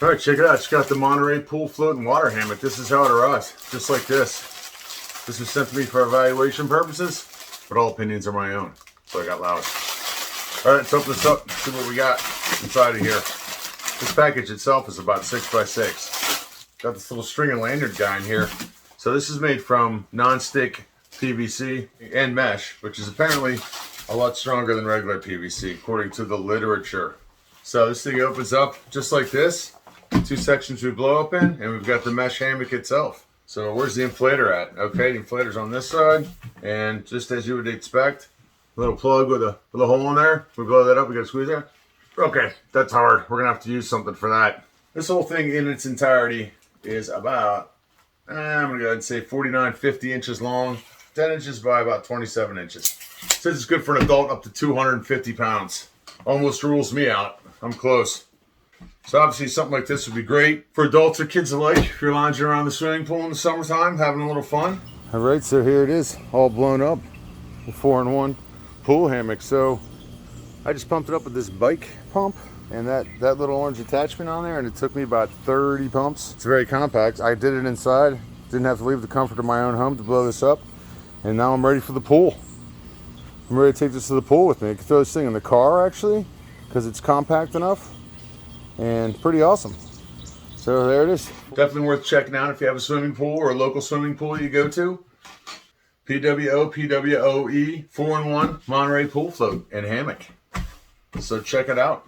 All right, check it out. It's got the Monterey pool float and water hammock. This is how it arrives, just like this. This was sent to me for evaluation purposes, but all opinions are my own, so I got loud. All right, let's open this up and see what we got inside of here. This package itself is about 6 by 6. Got this little string and lanyard guy in here. So this is made from non-stick PVC and mesh, which is apparently a lot stronger than regular PVC, according to the literature. So this thing opens up just like this. 2 sections we blow up in, and we've got the mesh hammock itself. So where's the inflator at? Okay, the inflator's on this side, and just as you would expect, a little plug with a hole in there. We blow that up, we gotta squeeze that. Okay, that's hard. We're gonna have to use something for that. This whole thing in its entirety is about, I'm gonna go ahead and say 49, 50 inches long, 10 inches by about 27 inches. Says it's good for an adult up to 250 pounds. Almost rules me out. I'm close. So obviously something like this would be great for adults or kids alike if you're lounging around the swimming pool in the summertime, having a little fun. All right, so here it is, all blown up, a 4-in-1 pool hammock. So I just pumped it up with this bike pump and that little orange attachment on there, and it took me about 30 pumps. It's very compact. I did it inside, didn't have to leave the comfort of my own home to blow this up, and now I'm ready for the pool. I'm ready to take this to the pool with me. I can throw this thing in the car actually, because it's compact enough and pretty awesome. So there it is. Definitely worth checking out if you have a swimming pool or a local swimming pool you go to. PWOE 4-in-1 Monterey pool float and hammock. So check it out.